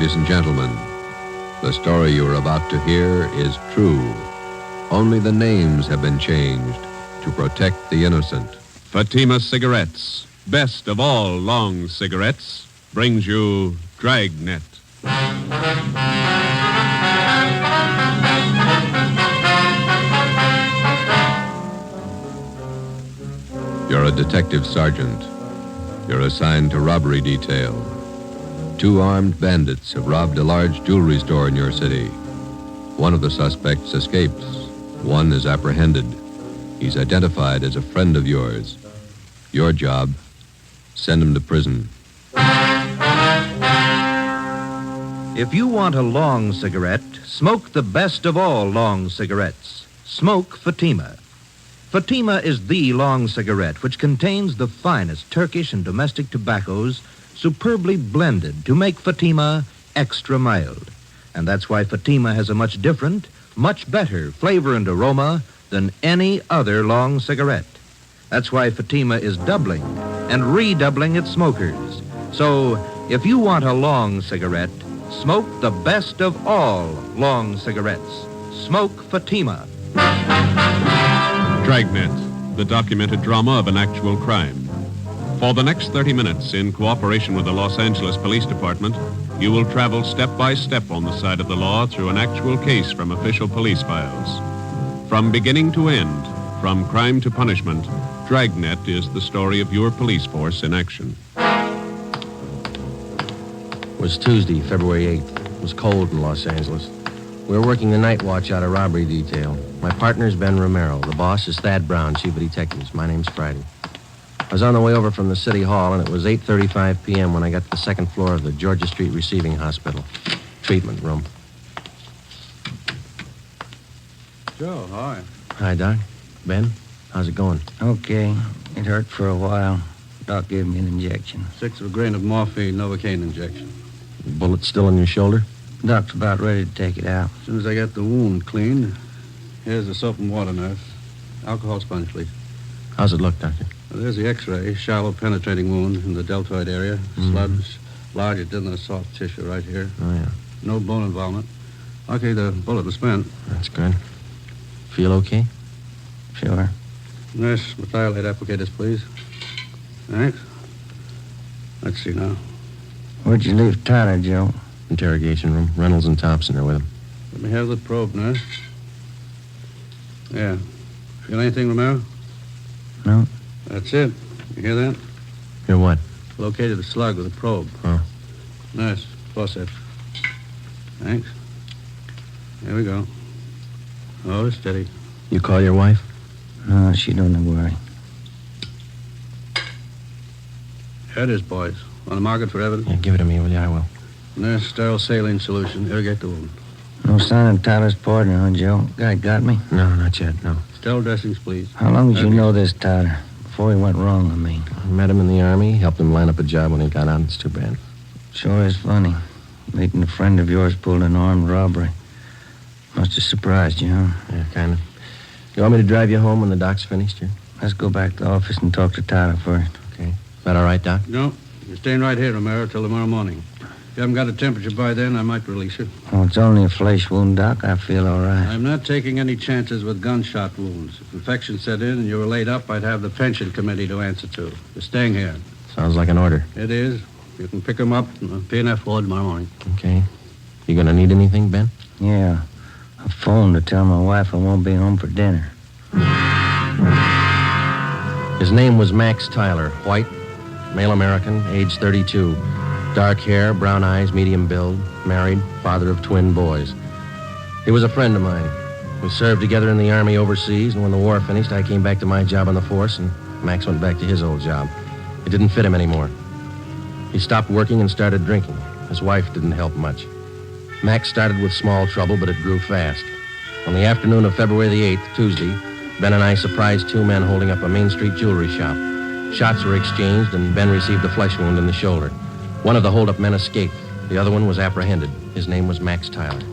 ladies and gentlemen. The story you are about to hear is true. Only the names have been changed to protect the innocent. Fatima Cigarettes, best of all long cigarettes, brings you Dragnet. You're a detective sergeant. You're assigned to robbery detail. 2 armed bandits have robbed a large jewelry store in your city. One of the suspects escapes. One is apprehended. He's identified as a friend of yours. Your job, send him to prison. If you want a long cigarette, smoke the best of all long cigarettes. Smoke Fatima. Fatima is the long cigarette which contains the finest Turkish and domestic tobaccos superbly blended to make Fatima extra mild. And that's why Fatima has a much different, much better flavor and aroma than any other long cigarette. That's why Fatima is doubling and redoubling its smokers. So, if you want a long cigarette, smoke the best of all long cigarettes. Smoke Fatima. Dragnet, the documented drama of an actual crime. For the next 30 minutes, in cooperation with the Los Angeles Police Department, you will travel step by step on the side of the law through an actual case from official police files. From beginning to end, from crime to punishment, Dragnet is the story of your police force in action. It was Tuesday, February 8th. It was cold in Los Angeles. We were working the night watch out of robbery detail. My partner's Ben Romero. The boss is Thad Brown, chief of detectives. My name's Friday. I was on the way over from the city hall, and it was 8:35 p.m. when I got to the second floor of the Georgia Street Receiving Hospital. Treatment room. Joe, hi. Hi, Doc. Ben, how's it going? Okay. It hurt for a while. Doc gave me an injection. 1/6 of a grain of morphine, Novocaine injection. Bullet still in your shoulder? Doc's about ready to take it out. As soon as I get the wound cleaned, here's the soap and water, nurse. Alcohol sponge, please. How's it look, Doctor? Well, there's the x-ray. Shallow penetrating wound in the deltoid area. Sludge, larger than the soft tissue right here. Oh, yeah. No bone involvement. Okay, the bullet was spent. That's good. Feel okay? Sure. Nurse, methylate applicators, please. Thanks. Let's see now. Where'd you leave Tyler, Joe? Interrogation room. Reynolds and Thompson are with him. Let me have the probe, nurse. Yeah. Feel anything, Romero? No. That's it. You hear that? Hear what? Located the slug with a probe. Oh. Nurse, forceps. Thanks. Here we go. Oh, steady. You call your wife? No, she don't worry. Here it is, boys. On the market for evidence? Yeah, give it to me, will you? I will. Nurse, sterile saline solution. Irrigate the wound. No sign of Tyler's partner, huh, Joe? Guy got me? No, not yet, no. Sterile dressings, please. How long did you Okay. know this Tyler? Before he went wrong, I mean. I met him in the Army, helped him line up a job when he got out. It's too bad. Sure is funny. Meeting a friend of yours pulled an armed robbery. Must have surprised you, huh? Yeah, kind of. You want me to drive you home when the doc's finished here? Let's go back to the office and talk to Tyler first. Okay. Is that all right, Doc? No. You're staying right here, Romero, till tomorrow morning. If you haven't got a temperature by then, I might release you. Oh, it's only a flesh wound, Doc. I feel all right. I'm not taking any chances with gunshot wounds. If infection set in and you were laid up, I'd have the pension committee to answer to. You're staying here. Sounds like an order. It is. You can pick them up in the P&F ward tomorrow morning. Okay. You gonna need anything, Ben? Yeah. I phoned to tell my wife I won't be home for dinner. His name was Max Tyler, white, male American, age 32. Dark hair, brown eyes, medium build, married, father of twin boys. He was a friend of mine. We served together in the Army overseas, and when the war finished, I came back to my job on the force, and Max went back to his old job. It didn't fit him anymore. He stopped working and started drinking. His wife didn't help much. Max started with small trouble, but it grew fast. On the afternoon of February the 8th, Tuesday, Ben and I surprised 2 men holding up a Main Street jewelry shop. Shots were exchanged, and Ben received a flesh wound in the shoulder. One of the hold-up men escaped. The other one was apprehended. His name was Max Tyler.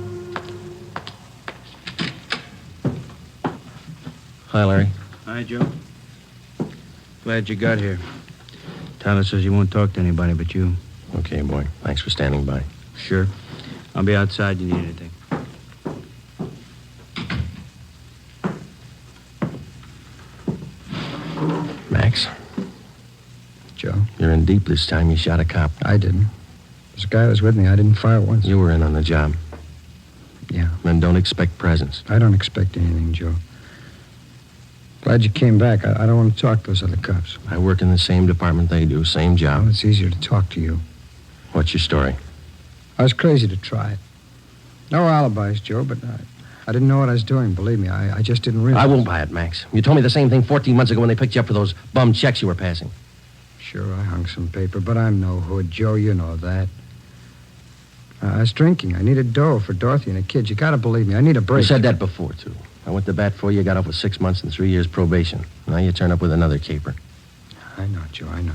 Hi, Larry. Hi, Joe. Glad you got here. Tyler says he won't talk to anybody but you. Okay, boy. Thanks for standing by. Sure. I'll be outside. You need anything? Max, Joe? you're in deep this time. You shot a cop. I didn't. This guy was with me. I didn't fire once. You were in on the job. Yeah. And don't expect presents. I don't expect anything, Joe. Glad you came back. I don't want to talk to those other cops. I work in the same department they do, same job. Well, it's easier to talk to you. What's your story? I was crazy to try it. No alibis, Joe, but I didn't know what I was doing, believe me. I just didn't realize. I won't buy it, Max. You told me the same thing 14 months ago when they picked you up for those bum checks you were passing. Sure, I hung some paper, but I'm no hood, Joe. You know that. I was drinking. I needed dough for Dorothy and the kids. You gotta believe me. I need a break. You said that before, too. I went to bat for you, got off with 6 months and 3 years probation. Now you turn up with another caper. I know, Joe, I know.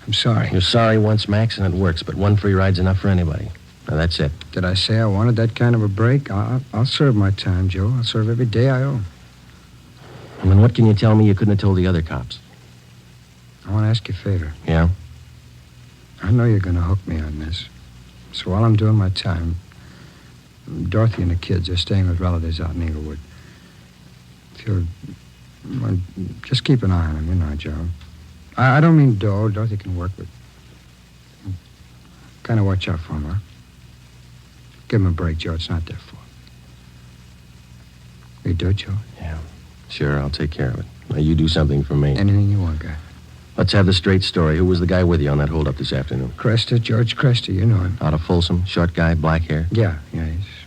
I'm sorry. You're sorry once, Max, and it works, but one free ride's enough for anybody. Now, that's it. Did I say I wanted that kind of a break? I'll serve my time, Joe. I'll serve every day I owe. And then what can you tell me you couldn't have told the other cops? I want to ask you a favor. Yeah? I know you're going to hook me on this. So while I'm doing my time, Dorothy and the kids are staying with relatives out in Inglewood. If you're... Well, just keep an eye on them, you know, Joe. I don't mean dough. Dorothy can work, but... Kind of watch out for them, huh? Give them a break, Joe. It's not their fault. You do it, Joe? Yeah. Sure, I'll take care of it. Now, you do something for me. Anything you want, guy. Let's have the straight story. Who was the guy with you on that holdup this afternoon? Cresta, George Cresta, you know him. Out of Folsom, short guy, black hair? Yeah, he's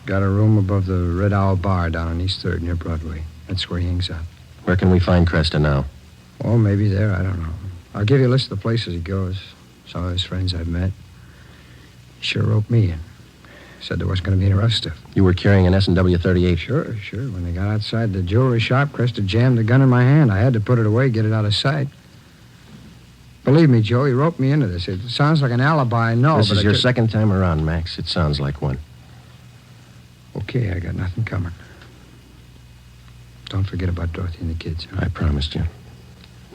got a room above the Red Owl Bar down on East 3rd near Broadway. That's where he hangs out. Where can we find Cresta now? Oh, maybe there, I don't know. I'll give you a list of the places he goes. Some of his friends I've met. He sure roped me in. Said there wasn't going to be any rough stuff. You were carrying an S&W 38? Sure. When they got outside the jewelry shop, Cresta jammed the gun in my hand. I had to put it away, get it out of sight. Believe me, Joe, he roped me into this. It sounds like an alibi, I know, This but is your second time around, Max. It sounds like one. Okay, I got nothing coming. Don't forget about Dorothy and the kids. Huh? I promised you.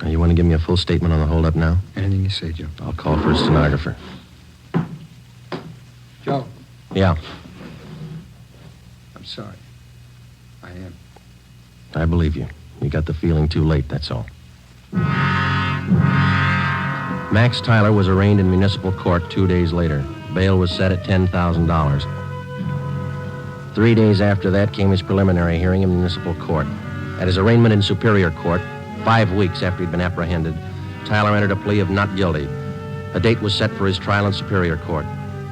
Now, you want to give me a full statement on the holdup now? Anything you say, Joe. I'll call for a stenographer. Joe. Yeah, I'm sorry. I am. I believe you. You got the feeling too late, that's all. Max Tyler was arraigned in municipal court 2 days later. Bail was set at $10,000. 3 days after that came his preliminary hearing in municipal court. At his arraignment in Superior Court, 5 weeks after he'd been apprehended, Tyler entered a plea of not guilty. A date was set for his trial in Superior Court.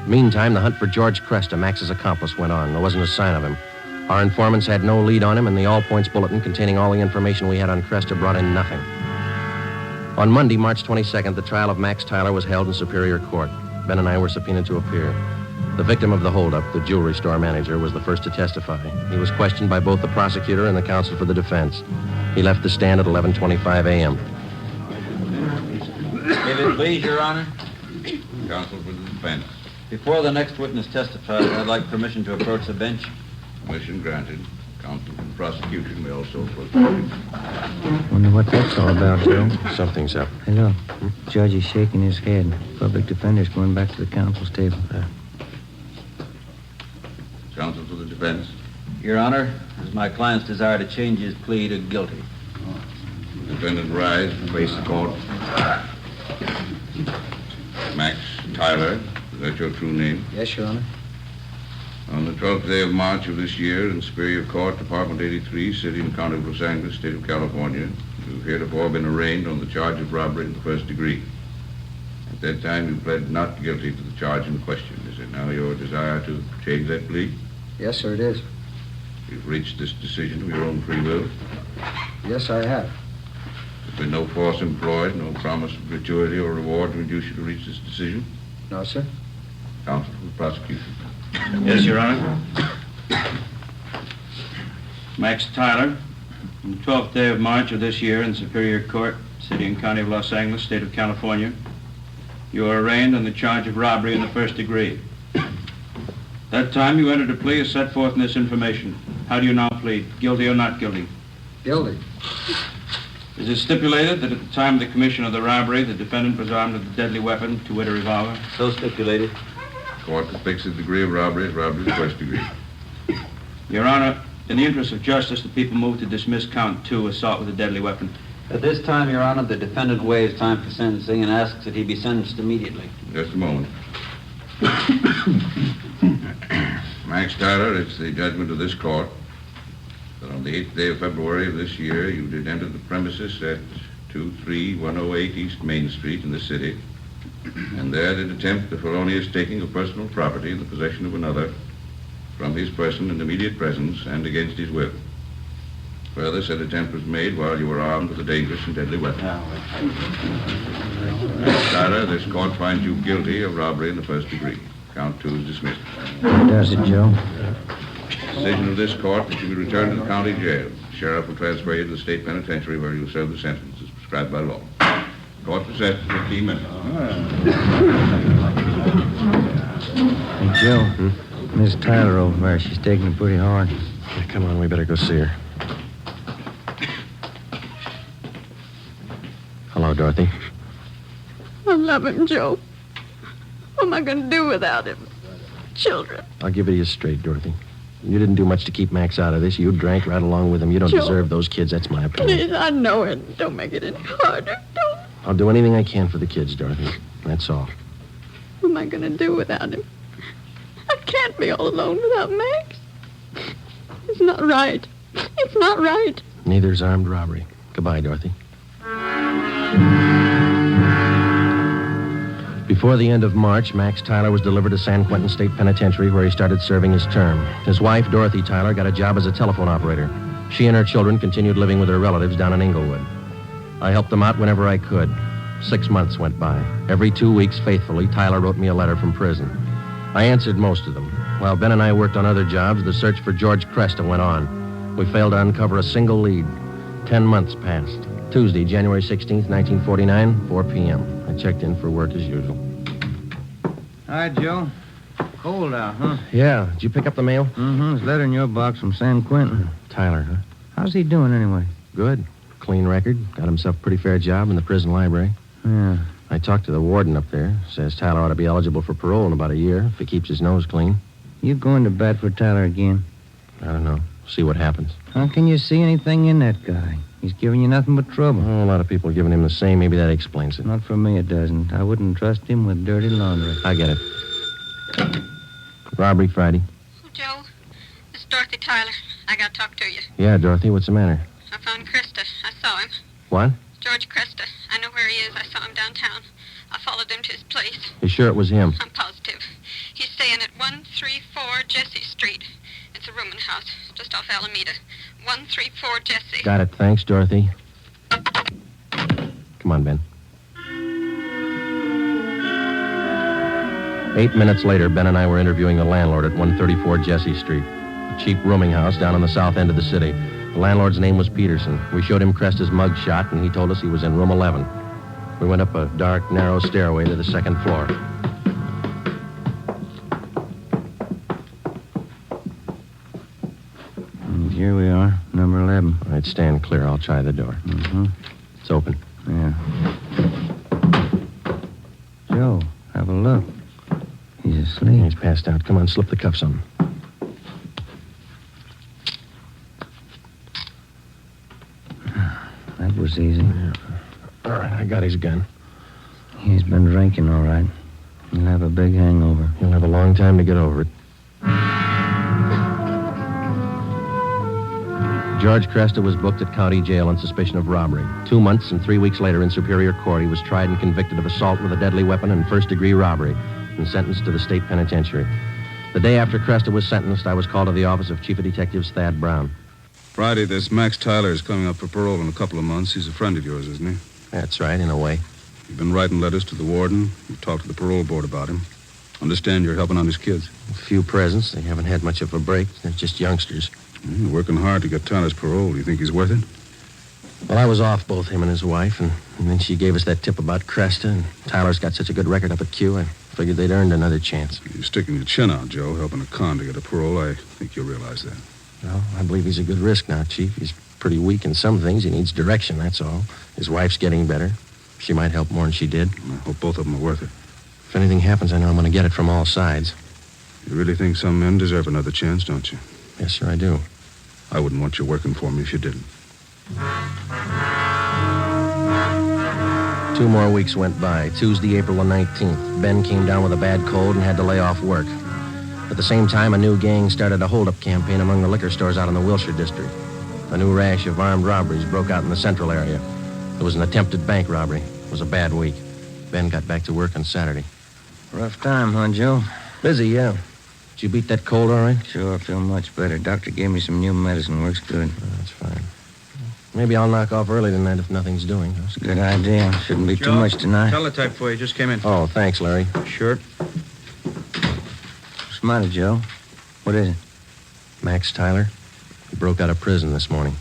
Meantime, the hunt for George Cresta, Max's accomplice, went on. There wasn't a sign of him. Our informants had no lead on him, and the all-points bulletin containing all the information we had on Cresta brought in nothing. On Monday, March 22nd, the trial of Max Tyler was held in Superior Court. Ben and I were subpoenaed to appear. The victim of the holdup, the jewelry store manager, was the first to testify. He was questioned by both the prosecutor and the counsel for the defense. He left the stand at 11:25 a.m. If it please, Your Honor, Counsel for the defense. before the next witness testifies, I'd like permission to approach the bench. Permission granted. Counsel for the prosecution may also proceed. Wonder what that's all about, Joe. Something's up. Hello. Judge is shaking his head. Public defender's going back to the counsel's table. Counsel for the defense. Your Honor, it is my client's desire to change his plea to guilty. Defendant rise and face the court. Max Tyler, is that your true name? Yes, Your Honor. On the 12th day of March of this year, in Superior Court, Department 83, City and County of Los Angeles, State of California, you've heretofore been arraigned on the charge of robbery in the first degree. At that time, you pled not guilty to the charge in question. Is it now your desire to change that plea? Yes, sir, it is. You've reached this decision of your own free will. Yes, I have. There's been no force employed, no promise of gratuity or reward to induce you to reach this decision. No, sir. Counsel for the prosecution. Yes, Your Honor. Max Tyler, on the 12th day of March of this year in Superior Court, City and County of Los Angeles, State of California, you are arraigned on the charge of robbery in the first degree. That time you entered a plea as set forth in this information. How do you now plead? Guilty or not guilty? Guilty. Is it stipulated that at the time of the commission of the robbery, the defendant was armed with a deadly weapon, to wit, a revolver? So stipulated. Court convicts the degree of robbery as robbery of the first degree. Your Honor, in the interest of justice, the people move to dismiss count 2, assault with a deadly weapon. At this time, Your Honor, the defendant waives time for sentencing and asks that he be sentenced immediately. Just a moment. Max Tyler, it's the judgment of this court that on the 8th day of February of this year, you did enter the premises at 23108 East Main Street in the city, and there did attempt the felonious taking of personal property in the possession of another from his person in immediate presence and against his will. Further, said attempt was made while you were armed with a dangerous and deadly weapon. Max Tyler, this court finds you guilty of robbery in the first degree. Count 2 is dismissed. Does it, Joe? Decision of this court that you be returned to the county jail. The sheriff will transfer you to the state penitentiary where you will serve the sentence as prescribed by law. Court recess for 15 minutes. Hey, Joe. Miss Tyler over there, she's taking it pretty hard. Yeah, come on, we better go see her. Hello, Dorothy. I love him, Joe. What am I going to do without him? Children. I'll give it to you straight, Dorothy. You didn't do much to keep Max out of this. You drank right along with him. You don't Joe, deserve those kids. That's my opinion. Please, I know it. Don't make it any harder. Don't. I'll do anything I can for the kids, Dorothy. That's all. What am I going to do without him? I can't be all alone without Max. It's not right. It's not right. Neither's armed robbery. Goodbye, Dorothy. Before the end of March, Max Tyler was delivered to San Quentin State Penitentiary, where he started serving his term. His wife, Dorothy Tyler, got a job as a telephone operator. She and her children continued living with their relatives down in Inglewood. I helped them out whenever I could. 6 months went by. Every 2 weeks, faithfully, Tyler wrote me a letter from prison. I answered most of them. While Ben and I worked on other jobs, the search for George Cresta went on. We failed to uncover a single lead. 10 months passed. Tuesday, January 16th, 1949, 4 p.m. I checked in for work as usual. Hi, Joe. Cold out, huh? Yeah. Did you pick up the mail? Mm-hmm. There's a letter in your box from San Quentin. Tyler, huh? How's he doing, anyway? Good. Clean record. Got himself a pretty fair job in the prison library. Yeah. I talked to the warden up there. Says Tyler ought to be eligible for parole in about a year if he keeps his nose clean. You going to bat for Tyler again? I don't know. See what happens. How can you see anything in that guy? He's giving you nothing but trouble. Oh, a lot of people are giving him the same. Maybe that explains it. Not for me, it doesn't. I wouldn't trust him with dirty laundry. I get it. Robbery Friday. Oh, Joe, this is Dorothy Tyler. I got to talk to you. Yeah, Dorothy, what's the matter? I found Cresta. I saw him. What? George Cresta. I know where he is. I saw him downtown. I followed him to his place. You sure it was him? I'm positive. He's staying at 134 Jesse Street. It's a rooming house just off Alameda. 134 Jesse. Got it. Thanks, Dorothy. Come on, Ben. 8 minutes later, Ben and I were interviewing the landlord at 134 Jesse Street, a cheap rooming house down on the south end of the city. The landlord's name was Peterson. We showed him Cresta's mug shot, and he told us he was in room 11. We went up a dark, narrow stairway to the second floor. And here we are, number 11. All right, stand clear. I'll try the door. Mm-hmm. It's open. Yeah. Joe, have a look. He's asleep. He's passed out. Come on, slip the cuffs on him. That was easy. Yeah. All right, I got his gun. He's been drinking, all right. He'll have a big hangover. He'll have a long time to get over it. George Cresta was booked at county jail on suspicion of robbery. 2 months and 3 weeks later in Superior Court, he was tried and convicted of assault with a deadly weapon and first-degree robbery and sentenced to the state penitentiary. The day after Cresta was sentenced, I was called to the office of Chief of Detectives Thad Brown. Friday, this Max Tyler is coming up for parole in a couple of months. He's a friend of yours, isn't he? That's right, in a way. You've been writing letters to the warden. You've talked to the parole board about him. Understand you're helping on his kids. A few presents. They haven't had much of a break. They're just youngsters. You're working hard to get Tyler's parole. Do you think he's worth it? Well, I was off both him and his wife, and then she gave us that tip about Cresta, and Tyler's got such a good record up at Q, I figured they'd earned another chance. You're sticking your chin out, Joe, helping a con to get a parole. I think you'll realize that. Well, I believe he's a good risk now, Chief. He's pretty weak in some things. He needs direction, that's all. His wife's getting better. She might help more than she did. I hope both of them are worth it. If anything happens, I know I'm going to get it from all sides. You really think some men deserve another chance, don't you? Yes, sir, I do. I wouldn't want you working for me if you didn't. 2 more weeks went by. Tuesday, April the 19th. Ben came down with a bad cold and had to lay off work. At the same time, a new gang started a hold-up campaign among the liquor stores out in the Wilshire district. A new rash of armed robberies broke out in the central area. There was an attempted bank robbery. It was a bad week. Ben got back to work on Saturday. Rough time, huh, Joe? Busy, yeah. Did you beat that cold all right? Sure, I feel much better. Doctor gave me some new medicine. Works good. That's fine. Maybe I'll knock off early tonight if nothing's doing. That's a good idea. Shouldn't be too much tonight. Teletype for you. Just came in. Oh, thanks, Larry. Sure. What's the matter, Joe? What is it? Max Tyler. He broke out of prison this morning.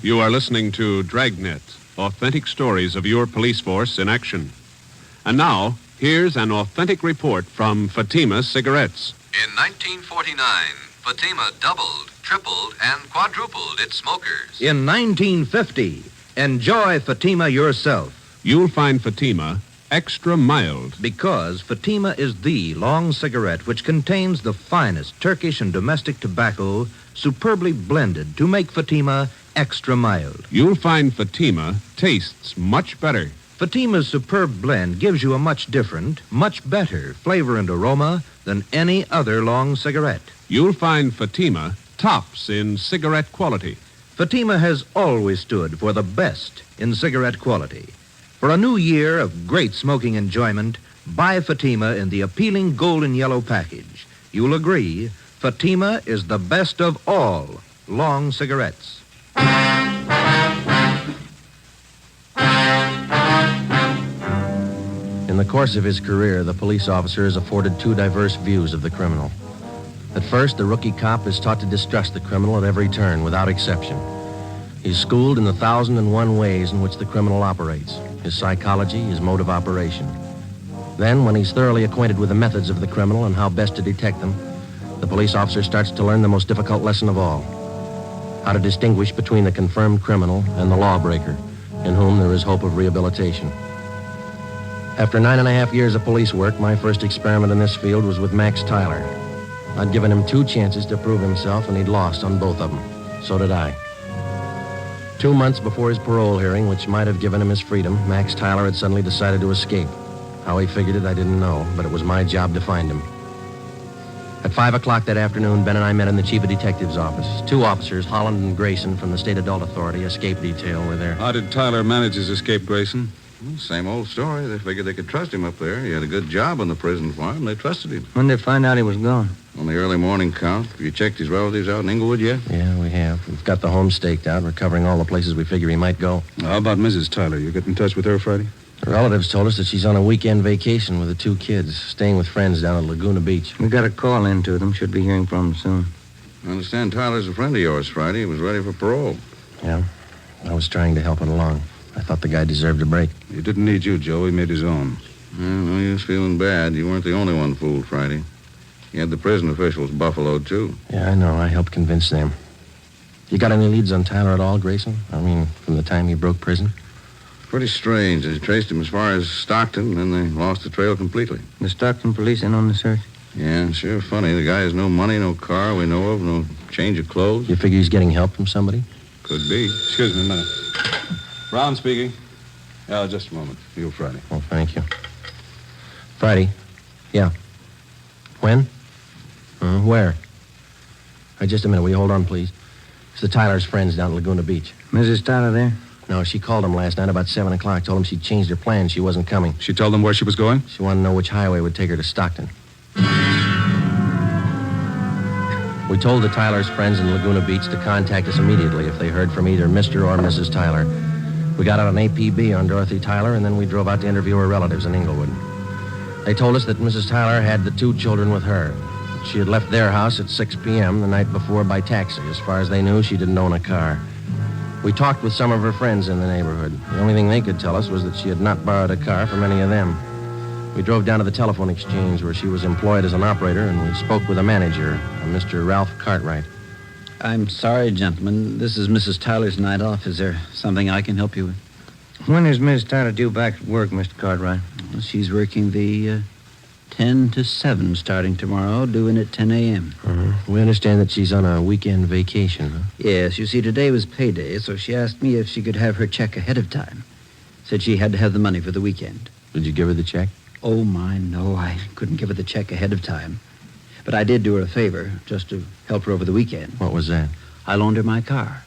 You are listening to Dragnet, authentic stories of your police force in action. And now, here's an authentic report from Fatima Cigarettes. In 1949, Fatima doubled, tripled, and quadrupled its smokers. In 1950, enjoy Fatima yourself. You'll find Fatima extra mild. Because Fatima is the long cigarette which contains the finest Turkish and domestic tobacco superbly blended to make Fatima extra mild. You'll find Fatima tastes much better. Fatima's superb blend gives you a much different, much better flavor and aroma than any other long cigarette. You'll find Fatima tops in cigarette quality. Fatima has always stood for the best in cigarette quality. For a new year of great smoking enjoyment, buy Fatima in the appealing golden yellow package. You'll agree, Fatima is the best of all long cigarettes. In the course of his career, the police officer is afforded 2 diverse views of the criminal. At first, the rookie cop is taught to distrust the criminal at every turn, without exception. He's schooled in the 1,001 ways in which the criminal operates, his psychology, his mode of operation. Then, when he's thoroughly acquainted with the methods of the criminal and how best to detect them, the police officer starts to learn the most difficult lesson of all: how to distinguish between the confirmed criminal and the lawbreaker, in whom there is hope of rehabilitation. After 9.5 years of police work, my first experiment in this field was with Max Tyler. I'd given him 2 chances to prove himself, and he'd lost on both of them. So did I. 2 months before his parole hearing, which might have given him his freedom, Max Tyler had suddenly decided to escape. How he figured it, I didn't know, but it was my job to find him. At 5 o'clock that afternoon, Ben and I met in the chief of detective's office. 2 officers, Holland and Grayson, from the State Adult Authority, escape detail, were there. How did Tyler manage his escape, Grayson? Well, same old story. They figured they could trust him up there. He had a good job on the prison farm. They trusted him. When did they find out he was gone? On the early morning count. Have you checked his relatives out in Inglewood yet? Yeah, we have. We've got the home staked out. We're covering all the places we figure he might go. How about Mrs. Tyler? You get in touch with her Friday? The relatives told us that she's on a weekend vacation with the 2 kids, staying with friends down at Laguna Beach. We got a call in to them. Should be hearing from them soon. I understand Tyler's a friend of yours, Friday. He was ready for parole. Yeah, I was trying to help it along. I thought the guy deserved a break. He didn't need you, Joe. He made his own. Well, he was feeling bad. You weren't the only one fooled, Friday. He had the prison officials buffaloed, too. Yeah, I know. I helped convince them. You got any leads on Tyler at all, Grayson? I mean, from the time he broke prison? Pretty strange. They traced him as far as Stockton, and then they lost the trail completely. The Stockton police in on the search? Yeah, sure funny. The guy has no money, no car we know of, no change of clothes. You figure he's getting help from somebody? Could be. Excuse me a minute. Brown speaking. Yeah, just a moment. You, Friday. Oh, thank you. Friday? Yeah. When? Where? Just a minute. Will you hold on, please? It's the Tyler's friends down at Laguna Beach. Mrs. Tyler there? No, she called him last night about 7 o'clock. Told him she'd changed her plans. She wasn't coming. She told them where she was going? She wanted to know which highway would take her to Stockton. We told the Tyler's friends in Laguna Beach to contact us immediately if they heard from either Mr. or Mrs. Tyler. We got out an APB on Dorothy Tyler, and then we drove out to interview her relatives in Inglewood. They told us that Mrs. Tyler had the 2 children with her. She had left their house at 6 p.m. the night before by taxi. As far as they knew, she didn't own a car. We talked with some of her friends in the neighborhood. The only thing they could tell us was that she had not borrowed a car from any of them. We drove down to the telephone exchange where she was employed as an operator, and we spoke with a manager, a Mr. Ralph Cartwright. I'm sorry, gentlemen. This is Mrs. Tyler's night off. Is there something I can help you with? When is Miss Tyler due back at work, Mr. Cartwright? Well, she's working the 10 to 7 starting tomorrow, due in at 10 a.m. We understand that she's on a weekend vacation, huh? Yes, you see, today was payday, so she asked me if she could have her check ahead of time. Said she had to have the money for the weekend. Did you give her the check? Oh, my, no. I couldn't give her the check ahead of time. But I did do her a favor, just to help her over the weekend. What was that? I loaned her my car.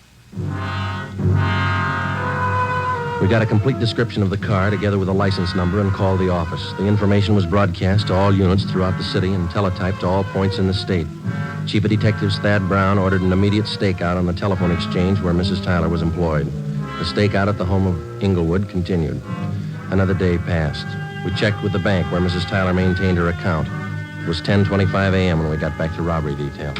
We got a complete description of the car together with a license number and called the office. The information was broadcast to all units throughout the city and teletyped to all points in the state. Chief of Detectives Thad Brown ordered an immediate stakeout on the telephone exchange where Mrs. Tyler was employed. The stakeout at the home of Inglewood continued. Another day passed. We checked with the bank where Mrs. Tyler maintained her account. It was 10:25 a.m. when we got back to robbery detail.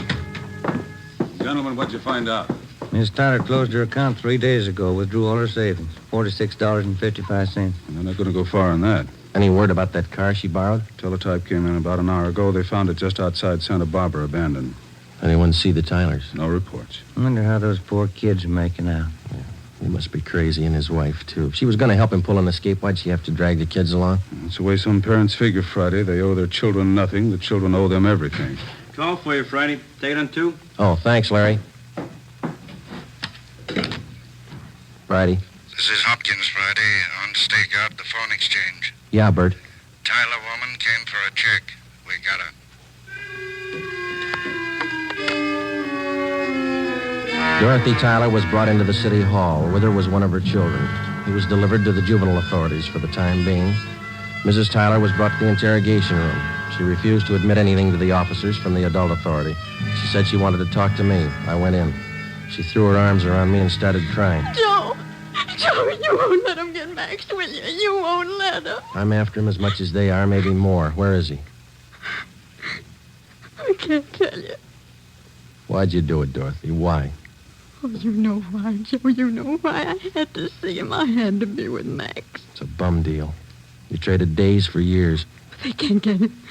Gentlemen, what'd you find out? Miss Tyler closed her account 3 days ago, withdrew all her savings, $46.55. And they're not going to go far on that. Any word about that car she borrowed? Teletype came in about an hour ago. They found it just outside Santa Barbara, abandoned. Anyone see the Tylers? No reports. I wonder how those poor kids are making out. He must be crazy, and his wife, too. If she was going to help him pull an escape, why'd she have to drag the kids along? That's the way some parents figure, Friday. They owe their children nothing. The children owe them everything. Call for you, Friday. Take it on 2. Oh, thanks, Larry. Friday. This is Hopkins, Friday, on stakeout, the phone exchange. Yeah, Bert. Tyler woman came for a check. We got her. Dorothy Tyler was brought into the city hall. With her was one of her children. He was delivered to the juvenile authorities for the time being. Mrs. Tyler was brought to the interrogation room. She refused to admit anything to the officers from the adult authority. She said she wanted to talk to me. I went in. She threw her arms around me and started crying. Joe, you won't let him get Max, will you? You won't let him. I'm after him as much as they are, maybe more. Where is he? I can't tell you. Why'd you do it, Dorothy? Why? Oh, you know why, Joe. You know why. I had to see him. I had to be with Max. It's a bum deal. You traded days for years. They can't get him.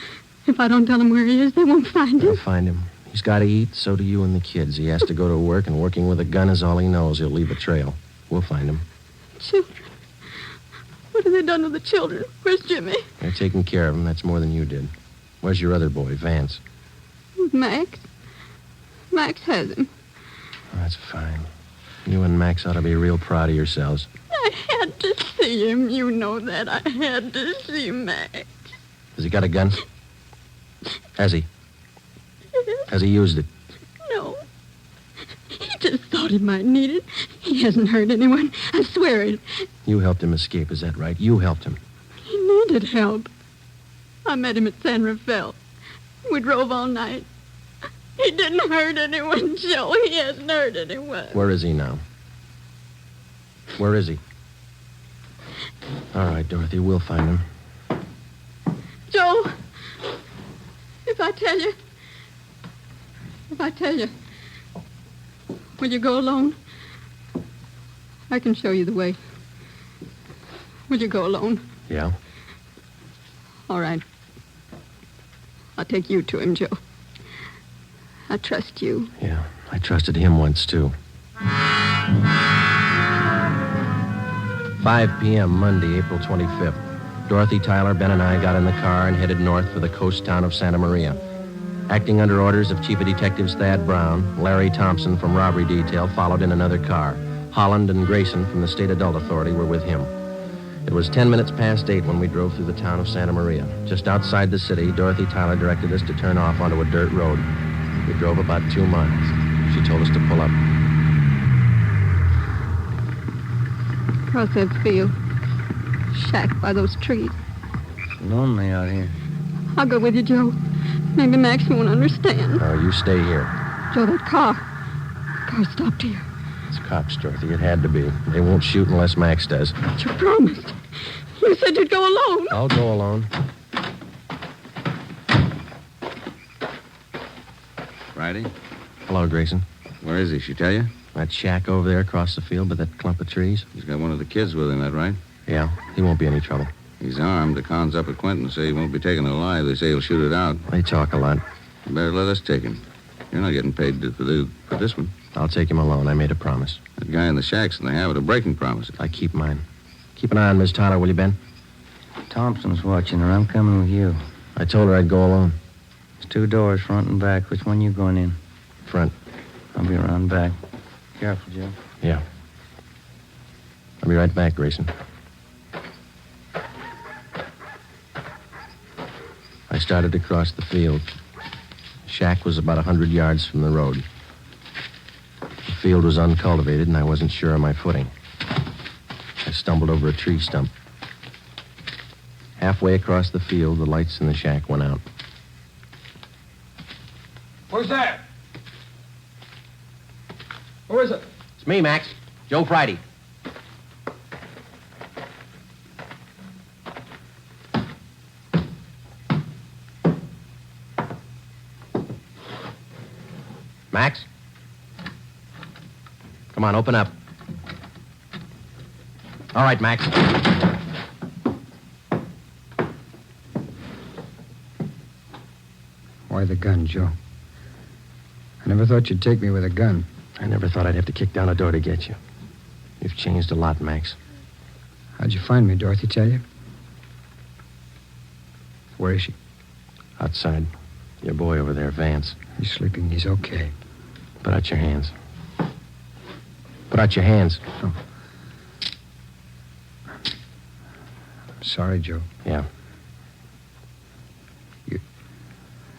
If I don't tell them where he is, they won't find him. They'll find him. He's got to eat, so do you and the kids. He has to go to work, and working with a gun is all he knows. He'll leave a trail. We'll find him. Children. What have they done to the children? Where's Jimmy? They're taking care of him. That's more than you did. Where's your other boy, Vance? Max. Max has him. Oh, that's fine. You and Max ought to be real proud of yourselves. I had to see him. You know that. I had to see Max. Has he got a gun? Has he? Yes. Has he used it? No. He just thought he might need it. He hasn't hurt anyone. I swear it. You helped him escape, is that right? You helped him. He needed help. I met him at San Rafael. We drove all night. He didn't hurt anyone, Joe. He hasn't hurt anyone. Where is he now? Where is he? All right, Dorothy, we'll find him. Joe, if I tell you, will you go alone? I can show you the way. Will you go alone? Yeah? All right. I'll take you to him, Joe. I trust you. Yeah, I trusted him once, too. 5 p.m., Monday, April 25th. Dorothy Tyler, Ben, and I got in the car and headed north for the coast town of Santa Maria. Acting under orders of Chief of Detectives Thad Brown, Larry Thompson from Robbery Detail followed in another car. Holland and Grayson from the State Adult Authority were with him. It was 10 minutes past 8 when we drove through the town of Santa Maria. Just outside the city, Dorothy Tyler directed us to turn off onto a dirt road. We drove about 2 miles. She told us to pull up. Across that field. Shack by those trees. It's lonely out here. I'll go with you, Joe. Maybe Max won't understand. No, you stay here. Joe, that car stopped here. It's cops, Dorothy. It had to be. They won't shoot unless Max does. But you promised. You said you'd go alone. I'll go alone. Friday? Hello, Grayson. Where is he? She tell you? That shack over there across the field by that clump of trees. He's got one of the kids with him, that right? Yeah, he won't be any trouble. He's armed. The cons up at Quentin say he won't be taken alive. They say he'll shoot it out. They talk a lot. You better let us take him. You're not getting paid for this one. I'll take him alone. I made a promise. That guy in the shack's in the habit of breaking promises. I keep mine. Keep an eye on Miss Tyler, will you, Ben? Thompson's watching her. I'm coming with you. I told her I'd go alone. There's 2 doors, front and back. Which one you going in? Front. I'll be around back. Careful, Joe. Yeah. I'll be right back, Grayson. I started to cross the field. The shack was about 100 yards from the road. The field was uncultivated, and I wasn't sure of my footing. I stumbled over a tree stump. Halfway across the field, the lights in the shack went out. Who's that? Who is it? It's me, Max. Joe Friday. Max? Come on, open up. All right, Max. Why the gun, Joe? I never thought you'd take me with a gun. I never thought I'd have to kick down a door to get you. You've changed a lot, Max. How'd you find me, Dorothy tell you? Where is she? Outside. Your boy over there, Vance. He's sleeping. He's okay. Put out your hands. Put out your hands. Oh. I'm sorry, Joe. Yeah.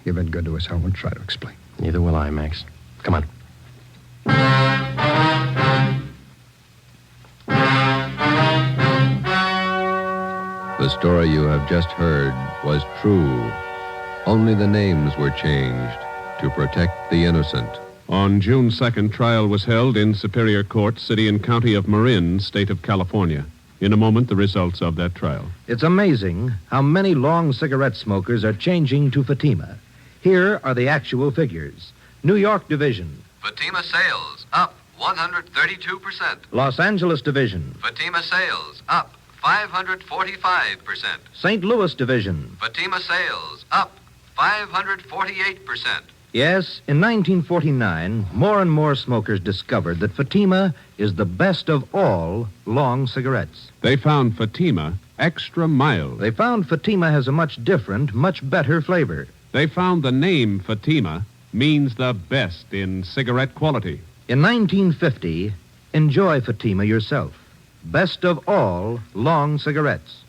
You've been good to us. I won't try to explain. Neither will I, Max. Come on. The story you have just heard was true. Only the names were changed to protect the innocent. On June 2nd, trial was held in Superior Court, City and County of Marin, State of California. In a moment, the results of that trial. It's amazing how many long cigarette smokers are changing to Fatima. Here are the actual figures. New York Division. Fatima sales up 132%. Los Angeles Division. Fatima sales up 545%. St. Louis Division. Fatima sales up 548%. Yes, in 1949, more and more smokers discovered that Fatima is the best of all long cigarettes. They found Fatima extra mild. They found Fatima has a much different, much better flavor. They found the name Fatima means the best in cigarette quality. In 1950, enjoy Fatima yourself. Best of all long cigarettes.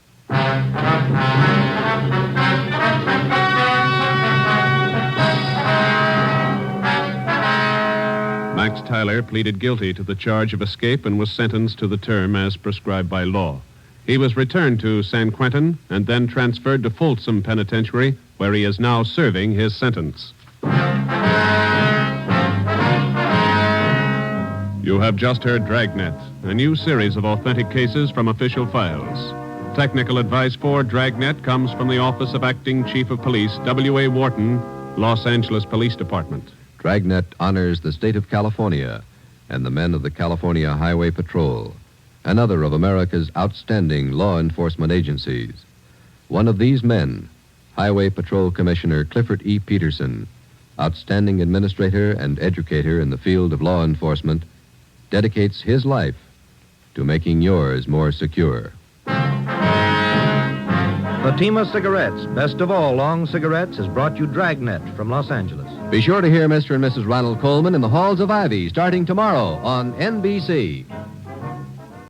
Max Tyler pleaded guilty to the charge of escape and was sentenced to the term as prescribed by law. He was returned to San Quentin and then transferred to Folsom Penitentiary, where he is now serving his sentence. You have just heard Dragnet, a new series of authentic cases from official files. Technical advice for Dragnet comes from the Office of Acting Chief of Police, W.A. Wharton, Los Angeles Police Department. Dragnet honors the state of California and the men of the California Highway Patrol, another of America's outstanding law enforcement agencies. One of these men, Highway Patrol Commissioner Clifford E. Peterson, outstanding administrator and educator in the field of law enforcement, dedicates his life to making yours more secure. Fatima Cigarettes, best of all long cigarettes, has brought you Dragnet from Los Angeles. Be sure to hear Mr. and Mrs. Ronald Coleman in the Halls of Ivy starting tomorrow on NBC.